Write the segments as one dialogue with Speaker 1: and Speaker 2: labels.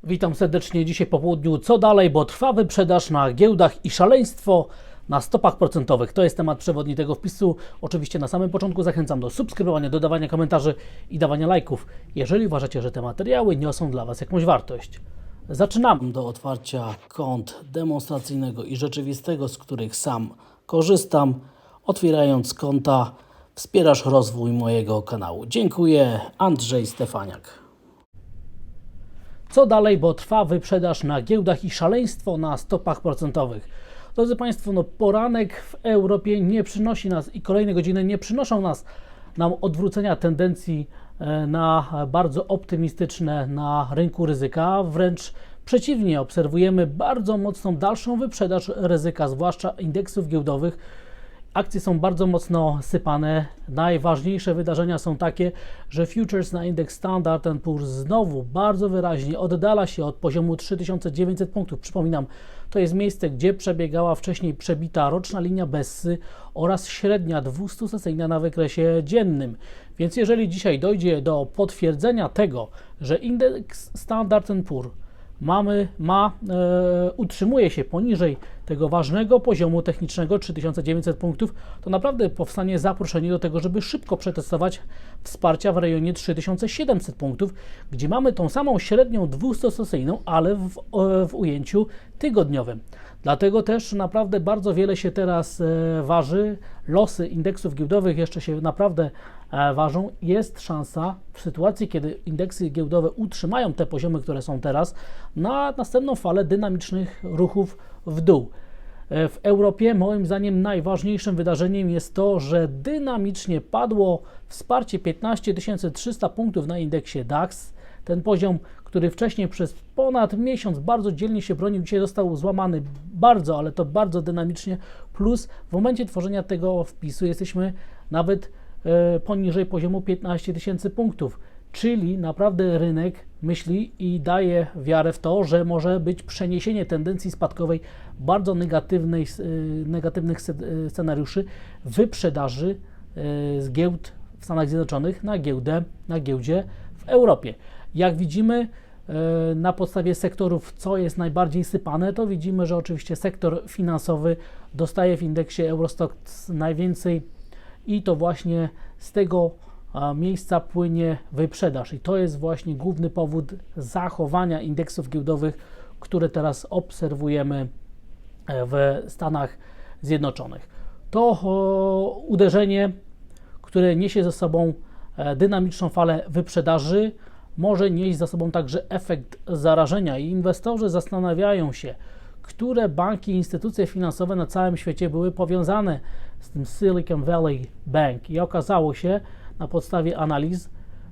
Speaker 1: Witam serdecznie dzisiaj po południu. Co dalej, bo trwa wyprzedaż na giełdach i szaleństwo na stopach procentowych. To jest temat przewodni tego wpisu. Oczywiście na samym początku zachęcam do subskrybowania, dodawania komentarzy i dawania lajków, jeżeli uważacie, że te materiały niosą dla Was jakąś wartość. Zaczynamy do otwarcia kont demonstracyjnego i rzeczywistego, z których sam korzystam. Otwierając konta wspierasz rozwój mojego kanału. Dziękuję. Andrzej Stefaniak. Co dalej, bo trwa wyprzedaż na giełdach i szaleństwo na stopach procentowych. Drodzy Państwo, poranek w Europie nie przynosi nas i kolejne godziny nie przynoszą nam odwrócenia tendencji na bardzo optymistyczne na rynku ryzyka. Wręcz przeciwnie, obserwujemy bardzo mocną dalszą wyprzedaż ryzyka, zwłaszcza indeksów giełdowych. Akcje są bardzo mocno sypane. Najważniejsze wydarzenia są takie, że futures na indeks Standard & Poor's znowu bardzo wyraźnie oddala się od poziomu 3900 punktów. Przypominam, to jest miejsce, gdzie przebiegała wcześniej przebita roczna linia Bessy oraz średnia 200-sesyjna na wykresie dziennym. Więc jeżeli dzisiaj dojdzie do potwierdzenia tego, że indeks Standard & Poor's utrzymuje się poniżej tego ważnego poziomu technicznego 3900 punktów, to naprawdę powstanie zaproszenie do tego, żeby szybko przetestować wsparcia w rejonie 3700 punktów, gdzie mamy tą samą średnią 200-sesyjną, ale w ujęciu tygodniowym. Dlatego też naprawdę bardzo wiele się teraz waży. Losy indeksów giełdowych jeszcze się naprawdę ważą. Jest szansa w sytuacji, kiedy indeksy giełdowe utrzymają te poziomy, które są teraz, na następną falę dynamicznych ruchów w dół. W Europie moim zdaniem najważniejszym wydarzeniem jest to, że dynamicznie padło wsparcie 15 300 punktów na indeksie DAX. Ten poziom, który wcześniej przez ponad miesiąc bardzo dzielnie się bronił, dzisiaj został złamany bardzo, ale to bardzo dynamicznie, plus w momencie tworzenia tego wpisu jesteśmy nawet poniżej poziomu 15 000 punktów, czyli naprawdę rynek myśli i daje wiarę w to, że może być przeniesienie tendencji spadkowej bardzo negatywnych scenariuszy wyprzedaży z giełd w Stanach Zjednoczonych na giełdzie w Europie. Jak widzimy na podstawie sektorów, co jest najbardziej sypane, to widzimy, że oczywiście sektor finansowy dostaje w indeksie Eurostoxx najwięcej i to właśnie z tego miejsca płynie wyprzedaż. I to jest właśnie główny powód zachowania indeksów giełdowych, które teraz obserwujemy w Stanach Zjednoczonych. To uderzenie, które niesie ze sobą dynamiczną falę wyprzedaży, może nieść za sobą także efekt zarażenia i inwestorzy zastanawiają się, które banki i instytucje finansowe na całym świecie były powiązane z tym Silicon Valley Bank. I okazało się na podstawie analiz,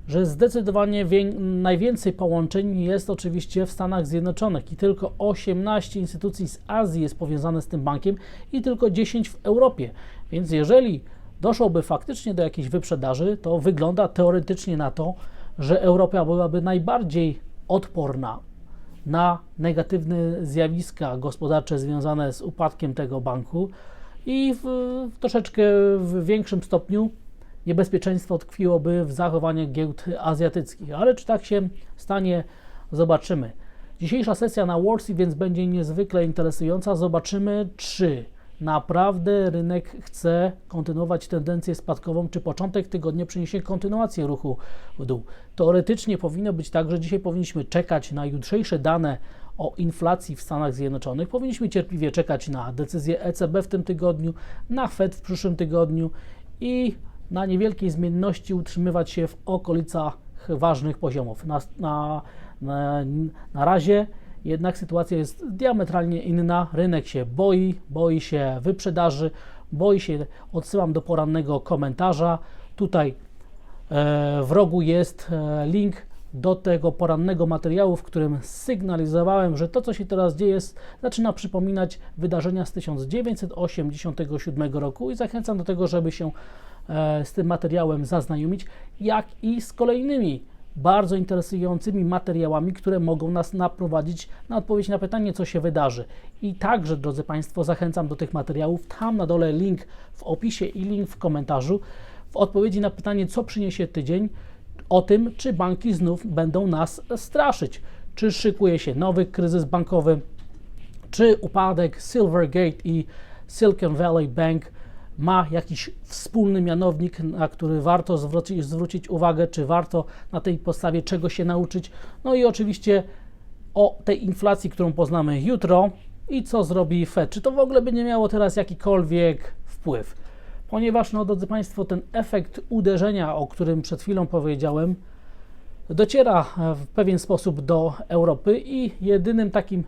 Speaker 1: że zdecydowanie najwięcej połączeń jest oczywiście w Stanach Zjednoczonych i tylko 18 instytucji z Azji jest powiązane z tym bankiem i tylko 10 w Europie. Więc jeżeli doszłoby faktycznie do jakiejś wyprzedaży, to wygląda teoretycznie na to, że Europa byłaby najbardziej odporna na negatywne zjawiska gospodarcze związane z upadkiem tego banku i troszeczkę w większym stopniu niebezpieczeństwo tkwiłoby w zachowaniu giełd azjatyckich. Ale czy tak się stanie, zobaczymy. Dzisiejsza sesja na Wall Street więc będzie niezwykle interesująca. Zobaczymy, czy naprawdę rynek chce kontynuować tendencję spadkową, czy początek tygodnia przyniesie kontynuację ruchu w dół. Teoretycznie powinno być tak, że dzisiaj powinniśmy czekać na jutrzejsze dane o inflacji w Stanach Zjednoczonych. Powinniśmy cierpliwie czekać na decyzję ECB w tym tygodniu, na Fed w przyszłym tygodniu i na niewielkiej zmienności utrzymywać się w okolicach ważnych poziomów. Na razie jednak sytuacja jest diametralnie inna. Rynek się boi się wyprzedaży, boi się, odsyłam do porannego komentarza. Tutaj w rogu jest link do tego porannego materiału, w którym sygnalizowałem, że to, co się teraz dzieje, zaczyna przypominać wydarzenia z 1987 roku i zachęcam do tego, żeby się z tym materiałem zaznajomić, jak i z kolejnymi bardzo interesującymi materiałami, które mogą nas naprowadzić na odpowiedź na pytanie, co się wydarzy. I także, drodzy Państwo, zachęcam do tych materiałów. Tam na dole link w opisie i link w komentarzu w odpowiedzi na pytanie, co przyniesie tydzień, o tym, czy banki znów będą nas straszyć, czy szykuje się nowy kryzys bankowy, czy upadek Silvergate i Silicon Valley Bank ma jakiś wspólny mianownik, na który warto zwrócić uwagę, czy warto na tej podstawie czego się nauczyć. No i oczywiście o tej inflacji, którą poznamy jutro i co zrobi Fed. Czy to w ogóle będzie miało teraz jakikolwiek wpływ? Ponieważ, no drodzy Państwo, ten efekt uderzenia, o którym przed chwilą powiedziałem, dociera w pewien sposób do Europy i jedynym takim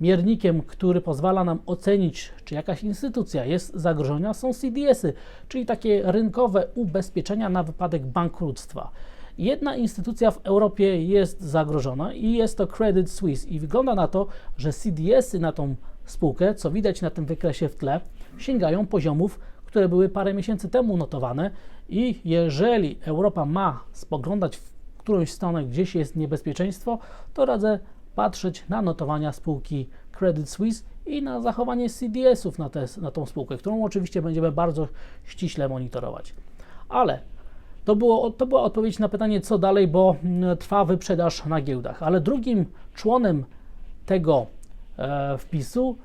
Speaker 1: miernikiem, który pozwala nam ocenić, czy jakaś instytucja jest zagrożona, są CDS-y, czyli takie rynkowe ubezpieczenia na wypadek bankructwa. Jedna instytucja w Europie jest zagrożona i jest to Credit Suisse i wygląda na to, że CDS-y na tą spółkę, co widać na tym wykresie w tle, sięgają poziomów, które były parę miesięcy temu notowane i jeżeli Europa ma spoglądać w którąś stronę, gdzieś jest niebezpieczeństwo, to radzę patrzeć na notowania spółki Credit Suisse i na zachowanie CDS-ów na tą spółkę, którą oczywiście będziemy bardzo ściśle monitorować. Ale to była odpowiedź na pytanie, co dalej, bo trwa wyprzedaż na giełdach. Ale drugim członem tego wpisu,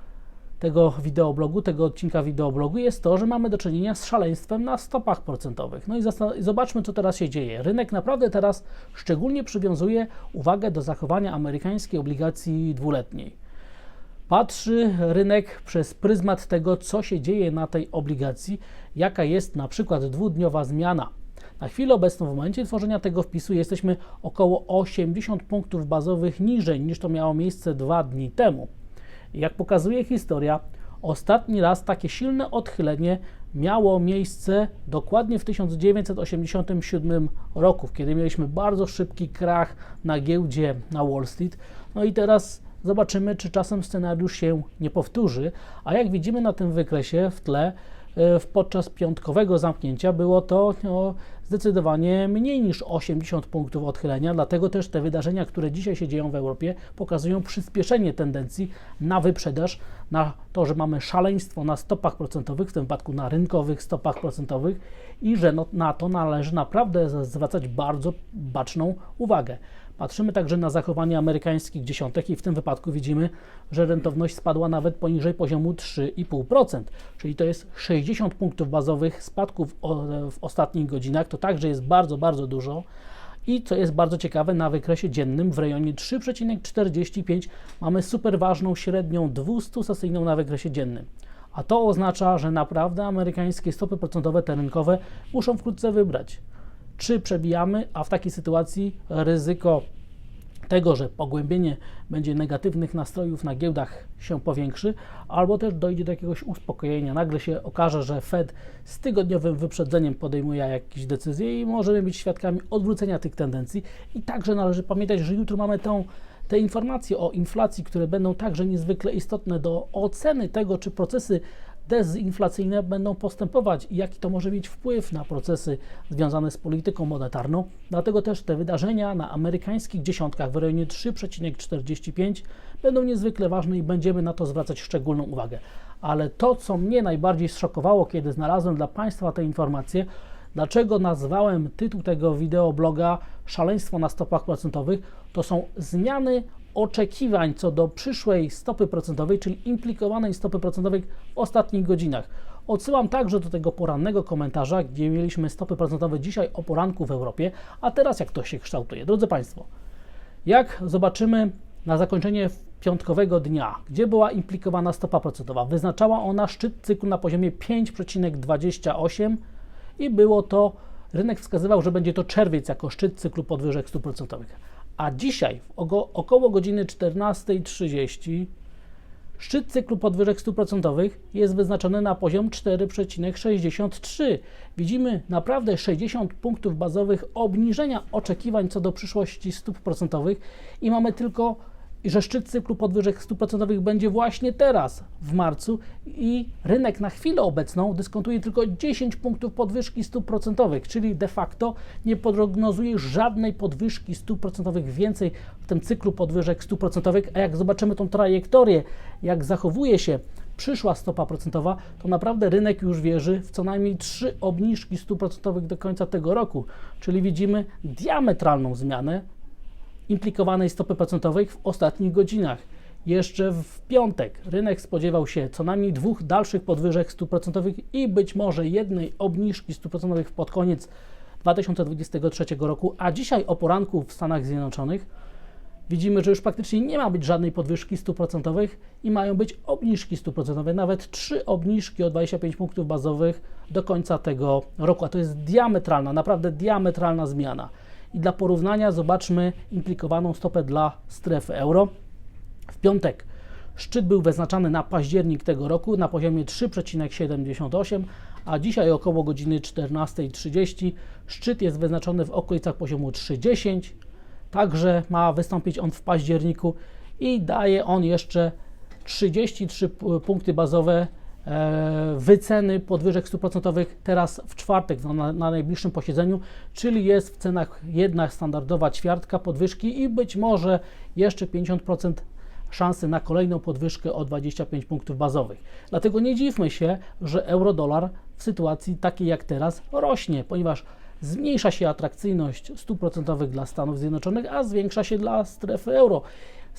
Speaker 1: tego wideoblogu, tego odcinka wideoblogu jest to, że mamy do czynienia z szaleństwem na stopach procentowych. No i zobaczmy, co teraz się dzieje. Rynek naprawdę teraz szczególnie przywiązuje uwagę do zachowania amerykańskiej obligacji dwuletniej. Patrzy rynek przez pryzmat tego, co się dzieje na tej obligacji, jaka jest na przykład dwudniowa zmiana. Na chwilę obecną, w momencie tworzenia tego wpisu, jesteśmy około 80 punktów bazowych niżej niż to miało miejsce 2 dni temu. Jak pokazuje historia, ostatni raz takie silne odchylenie miało miejsce dokładnie w 1987 roku, kiedy mieliśmy bardzo szybki krach na giełdzie na Wall Street. No i teraz zobaczymy, czy czasem scenariusz się nie powtórzy, a jak widzimy na tym wykresie w tle, podczas piątkowego zamknięcia było to zdecydowanie mniej niż 80 punktów odchylenia, dlatego też te wydarzenia, które dzisiaj się dzieją w Europie, pokazują przyspieszenie tendencji na wyprzedaż, na to, że mamy szaleństwo na stopach procentowych, w tym wypadku na rynkowych stopach procentowych i że na to należy naprawdę zwracać bardzo baczną uwagę. Patrzymy także na zachowanie amerykańskich dziesiątek i w tym wypadku widzimy, że rentowność spadła nawet poniżej poziomu 3,5%, czyli to jest 60 punktów bazowych spadków w ostatnich godzinach, to także jest bardzo, bardzo dużo. I co jest bardzo ciekawe, na wykresie dziennym w rejonie 3,45 mamy super ważną średnią 200-sesyjną na wykresie dziennym. A to oznacza, że naprawdę amerykańskie stopy procentowe, te rynkowe, muszą wkrótce wybrać. Czy przebijamy, a w takiej sytuacji ryzyko tego, że pogłębienie będzie negatywnych nastrojów na giełdach się powiększy, albo też dojdzie do jakiegoś uspokojenia. Nagle się okaże, że Fed z tygodniowym wyprzedzeniem podejmuje jakieś decyzje i możemy być świadkami odwrócenia tych tendencji. I także należy pamiętać, że jutro mamy te informacje o inflacji, które będą także niezwykle istotne do oceny tego, czy procesy dezinflacyjne będą postępować i jaki to może mieć wpływ na procesy związane z polityką monetarną. Dlatego też te wydarzenia na amerykańskich dziesiątkach w rejonie 3,45 będą niezwykle ważne i będziemy na to zwracać szczególną uwagę. Ale to, co mnie najbardziej zszokowało, kiedy znalazłem dla Państwa te informacje, dlaczego nazwałem tytuł tego wideobloga Szaleństwo na stopach procentowych, to są zmiany oczekiwań co do przyszłej stopy procentowej, czyli implikowanej stopy procentowej w ostatnich godzinach. Odsyłam także do tego porannego komentarza, gdzie mieliśmy stopy procentowe dzisiaj o poranku w Europie, a teraz jak to się kształtuje. Drodzy Państwo, jak zobaczymy na zakończenie piątkowego dnia, gdzie była implikowana stopa procentowa, wyznaczała ona szczyt cyklu na poziomie 5,28 i było to, rynek wskazywał, że będzie to czerwiec jako szczyt cyklu podwyżek stóp procentowych. A dzisiaj około godziny 14:30 szczyt cyklu podwyżek stóp procentowych jest wyznaczony na poziom 4,63. Widzimy naprawdę 60 punktów bazowych obniżenia oczekiwań co do przyszłości stóp procentowych i mamy tylko, że szczyt cyklu podwyżek stóp procentowych będzie właśnie teraz w marcu i rynek na chwilę obecną dyskontuje tylko 10 punktów podwyżki stóp procentowych, czyli de facto nie prognozuje żadnej podwyżki stóp procentowych więcej w tym cyklu podwyżek stóp procentowych, a jak zobaczymy tą trajektorię, jak zachowuje się przyszła stopa procentowa, to naprawdę rynek już wierzy w co najmniej 3 obniżki stóp procentowych do końca tego roku, czyli widzimy diametralną zmianę implikowanej stopy procentowej w ostatnich godzinach. Jeszcze w piątek rynek spodziewał się co najmniej 2 dalszych podwyżek stóp procentowych i być może jednej obniżki stóp procentowych pod koniec 2023 roku, a dzisiaj o poranku w Stanach Zjednoczonych widzimy, że już praktycznie nie ma być żadnej podwyżki stóp procentowych i mają być obniżki stóp procentowych, nawet 3 obniżki o 25 punktów bazowych do końca tego roku, a to jest diametralna, naprawdę diametralna zmiana. I dla porównania zobaczmy implikowaną stopę dla strefy euro. W piątek szczyt był wyznaczany na październik tego roku na poziomie 3,78, a dzisiaj około godziny 14:30 szczyt jest wyznaczony w okolicach poziomu 3,10. Także ma wystąpić on w październiku i daje on jeszcze 33 punkty bazowe wyceny podwyżek stóp procentowych teraz w czwartek na najbliższym posiedzeniu, czyli jest w cenach jednak standardowa ćwiartka podwyżki i być może jeszcze 50% szansy na kolejną podwyżkę o 25 punktów bazowych. Dlatego nie dziwmy się, że euro-dolar w sytuacji takiej jak teraz rośnie, ponieważ zmniejsza się atrakcyjność stóp procentowych dla Stanów Zjednoczonych, a zwiększa się dla strefy euro.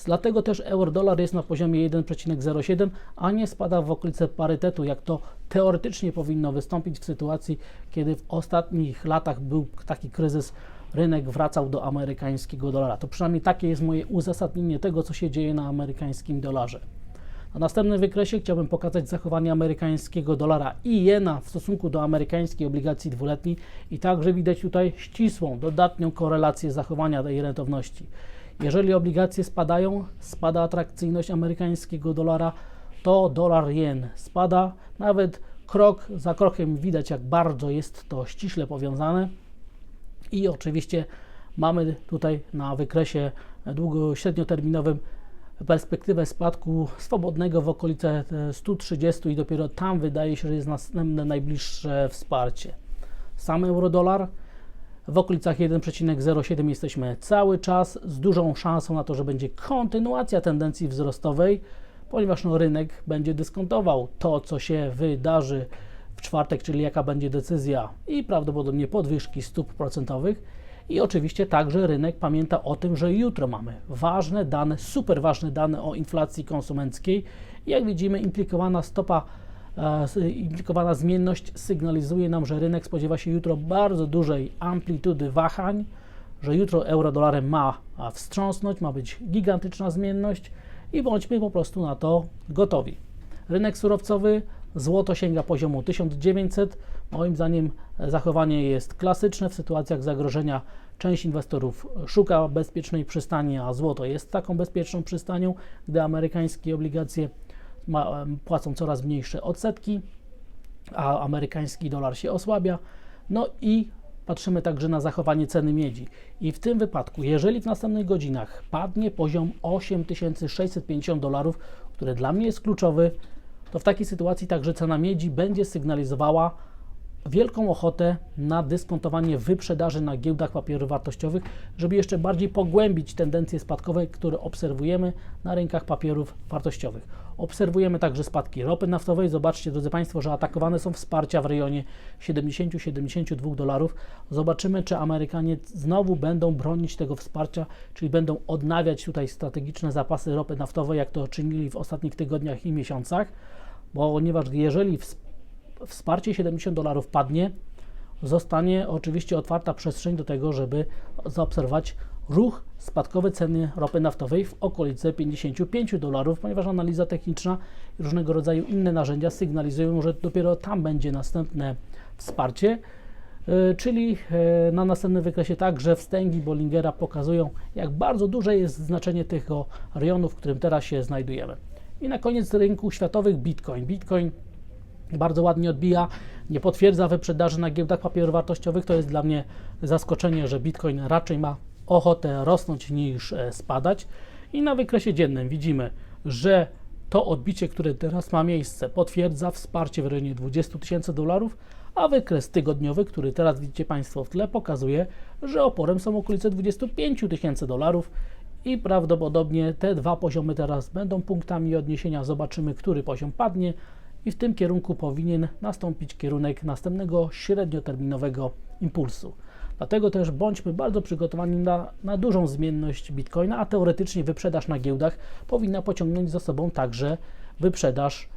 Speaker 1: Dlatego też euro-dolar jest na poziomie 1,07, a nie spada w okolice parytetu, jak to teoretycznie powinno wystąpić w sytuacji, kiedy w ostatnich latach był taki kryzys, rynek wracał do amerykańskiego dolara. To przynajmniej takie jest moje uzasadnienie tego, co się dzieje na amerykańskim dolarze. Na następnym wykresie chciałbym pokazać zachowanie amerykańskiego dolara i jena w stosunku do amerykańskiej obligacji dwuletniej i także widać tutaj ścisłą, dodatnią korelację zachowania tej rentowności. Jeżeli obligacje spadają, spada atrakcyjność amerykańskiego dolara, to dolar-jen spada. Nawet krok za krokiem widać, jak bardzo jest to ściśle powiązane. I oczywiście mamy tutaj na wykresie średnioterminowym perspektywę spadku swobodnego w okolice 130 i dopiero tam wydaje się, że jest następne najbliższe wsparcie. Sam euro-dolar w okolicach 1,07 jesteśmy cały czas z dużą szansą na to, że będzie kontynuacja tendencji wzrostowej, ponieważ rynek będzie dyskontował to, co się wydarzy w czwartek, czyli jaka będzie decyzja i prawdopodobnie podwyżki stóp procentowych. I oczywiście także rynek pamięta o tym, że jutro mamy ważne dane, super ważne dane o inflacji konsumenckiej. Jak widzimy, implikowana zmienność sygnalizuje nam, że rynek spodziewa się jutro bardzo dużej amplitudy wahań, że jutro euro-dolarem ma wstrząsnąć, ma być gigantyczna zmienność i bądźmy po prostu na to gotowi. Rynek surowcowy, złoto sięga poziomu 1900. Moim zdaniem zachowanie jest klasyczne. W sytuacjach zagrożenia część inwestorów szuka bezpiecznej przystani, a złoto jest taką bezpieczną przystanią, gdy amerykańskie obligacje płacą coraz mniejsze odsetki, a amerykański dolar się osłabia. No i patrzymy także na zachowanie ceny miedzi. I w tym wypadku, jeżeli w następnych godzinach padnie poziom $8650, który dla mnie jest kluczowy, to w takiej sytuacji także cena miedzi będzie sygnalizowała wielką ochotę na dyskontowanie wyprzedaży na giełdach papierów wartościowych, żeby jeszcze bardziej pogłębić tendencje spadkowe, które obserwujemy na rynkach papierów wartościowych. Obserwujemy także spadki ropy naftowej. Zobaczcie, drodzy Państwo, że atakowane są wsparcia w rejonie $70-72. Zobaczymy, czy Amerykanie znowu będą bronić tego wsparcia, czyli będą odnawiać tutaj strategiczne zapasy ropy naftowej, jak to czynili w ostatnich tygodniach i miesiącach, ponieważ jeżeli wsparcie $70 padnie, zostanie oczywiście otwarta przestrzeń do tego, żeby zaobserwować ruch spadkowy ceny ropy naftowej w okolice $55, ponieważ analiza techniczna i różnego rodzaju inne narzędzia sygnalizują, że dopiero tam będzie następne wsparcie, czyli na następnym wykresie także wstęgi Bollingera pokazują, jak bardzo duże jest znaczenie tego rejonu, w którym teraz się znajdujemy. I na koniec rynku światowych Bitcoin. Bitcoin bardzo ładnie odbija, nie potwierdza wyprzedaży na giełdach papierów wartościowych. To jest dla mnie zaskoczenie, że Bitcoin raczej ma ochotę rosnąć niż spadać. I na wykresie dziennym widzimy, że to odbicie, które teraz ma miejsce, potwierdza wsparcie w rejonie $20,000, a wykres tygodniowy, który teraz widzicie Państwo w tle, pokazuje, że oporem są okolice $25,000 i prawdopodobnie te dwa poziomy teraz będą punktami odniesienia. Zobaczymy, który poziom padnie i w tym kierunku powinien nastąpić kierunek następnego średnioterminowego impulsu. Dlatego też bądźmy bardzo przygotowani na dużą zmienność Bitcoina, a teoretycznie wyprzedaż na giełdach powinna pociągnąć za sobą także wyprzedaż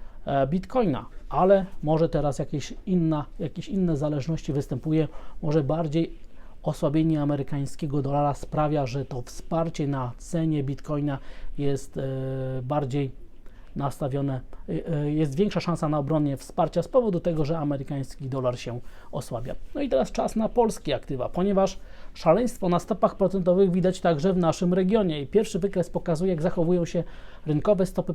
Speaker 1: Bitcoina, ale może teraz jakieś inne zależności występuje, może bardziej osłabienie amerykańskiego dolara sprawia, że to wsparcie na cenie Bitcoina jest bardziej nastawione, jest większa szansa na obronę wsparcia z powodu tego, że amerykański dolar się osłabia. No i teraz czas na polskie aktywa, ponieważ szaleństwo na stopach procentowych widać także w naszym regionie i pierwszy wykres pokazuje, jak zachowują się rynkowe stopy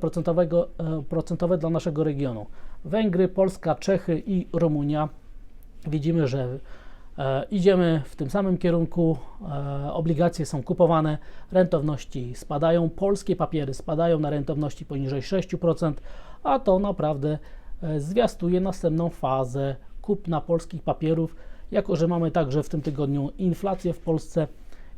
Speaker 1: procentowe dla naszego regionu. Węgry, Polska, Czechy i Rumunia. Widzimy, że idziemy w tym samym kierunku, obligacje są kupowane, rentowności spadają, polskie papiery spadają na rentowności poniżej 6%, a to naprawdę zwiastuje następną fazę kupna polskich papierów, jako że mamy także w tym tygodniu inflację w Polsce,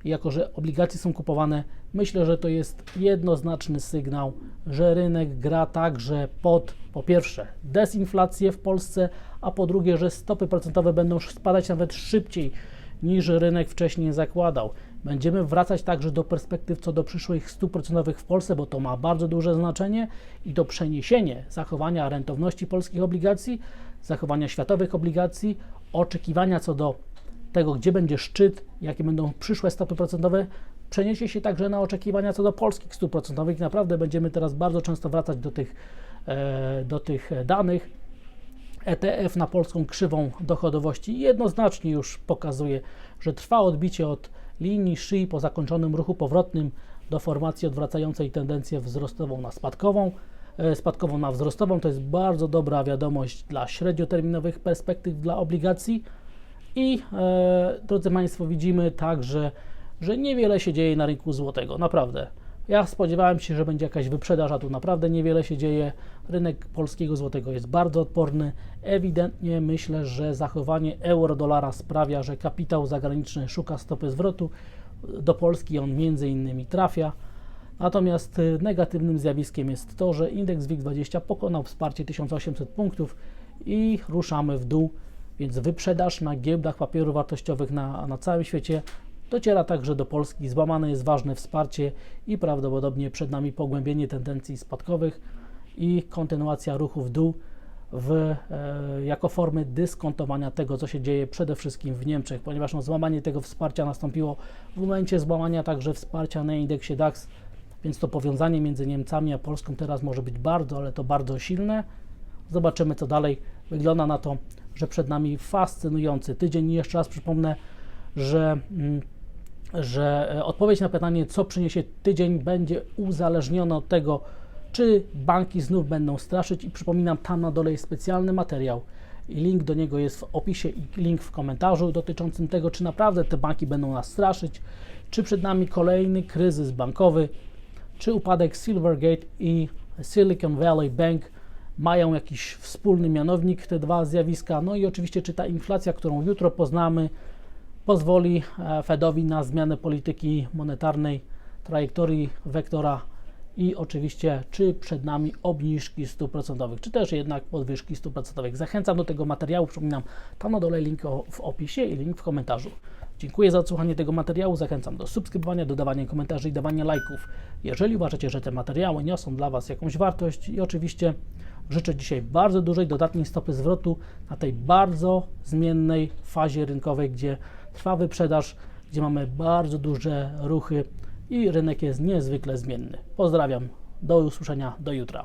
Speaker 1: jako że obligacje są kupowane, myślę, że to jest jednoznaczny sygnał, że rynek gra także pod, po pierwsze, dezinflację w Polsce, a po drugie, że stopy procentowe będą spadać nawet szybciej niż rynek wcześniej zakładał. Będziemy wracać także do perspektyw co do przyszłych stóp procentowych w Polsce, bo to ma bardzo duże znaczenie i to przeniesienie zachowania rentowności polskich obligacji, zachowania światowych obligacji, oczekiwania co do tego, gdzie będzie szczyt, jakie będą przyszłe stopy procentowe, przeniesie się także na oczekiwania co do polskich stóp procentowych. Naprawdę będziemy teraz bardzo często wracać do tych danych. ETF na polską krzywą dochodowości jednoznacznie już pokazuje, że trwa odbicie od linii szyi po zakończonym ruchu powrotnym do formacji odwracającej tendencję wzrostową na spadkową na wzrostową. To jest bardzo dobra wiadomość dla średnioterminowych perspektyw dla obligacji. I drodzy Państwo, widzimy także, że niewiele się dzieje na rynku złotego, naprawdę. Ja spodziewałem się, że będzie jakaś wyprzedaż, a tu naprawdę niewiele się dzieje. Rynek polskiego złotego jest bardzo odporny. Ewidentnie myślę, że zachowanie euro-dolara sprawia, że kapitał zagraniczny szuka stopy zwrotu. Do Polski on między innymi trafia. Natomiast negatywnym zjawiskiem jest to, że indeks WIG20 pokonał wsparcie 1800 punktów i ruszamy w dół. Więc wyprzedaż na giełdach papierów wartościowych na całym świecie dociera także do Polski. Złamane jest ważne wsparcie i prawdopodobnie przed nami pogłębienie tendencji spadkowych i kontynuacja ruchu w dół jako formy dyskontowania tego, co się dzieje przede wszystkim w Niemczech, ponieważ złamanie tego wsparcia nastąpiło w momencie złamania także wsparcia na indeksie DAX, więc to powiązanie między Niemcami a Polską teraz może być bardzo, ale to bardzo silne. Zobaczymy, co dalej. Wygląda na to, że przed nami fascynujący tydzień. I jeszcze raz przypomnę, że odpowiedź na pytanie, co przyniesie tydzień, będzie uzależniona od tego, czy banki znów będą straszyć. I przypominam, tam na dole jest specjalny materiał i link do niego jest w opisie i link w komentarzu dotyczącym tego, czy naprawdę te banki będą nas straszyć, czy przed nami kolejny kryzys bankowy, czy upadek Silvergate i Silicon Valley Bank mają jakiś wspólny mianownik, te dwa zjawiska. No i oczywiście, czy ta inflacja, którą jutro poznamy, pozwoli Fedowi na zmianę polityki monetarnej, trajektorii wektora i oczywiście, czy przed nami obniżki stóp procentowych, czy też jednak podwyżki stóp procentowych. Zachęcam do tego materiału, przypominam, tam na dole link w opisie i link w komentarzu. Dziękuję za odsłuchanie tego materiału, zachęcam do subskrybowania, dodawania komentarzy i dawania lajków, jeżeli uważacie, że te materiały niosą dla Was jakąś wartość i oczywiście życzę dzisiaj bardzo dużej dodatniej stopy zwrotu na tej bardzo zmiennej fazie rynkowej, gdzie trwa wyprzedaż, gdzie mamy bardzo duże ruchy i rynek jest niezwykle zmienny. Pozdrawiam, do usłyszenia, do jutra.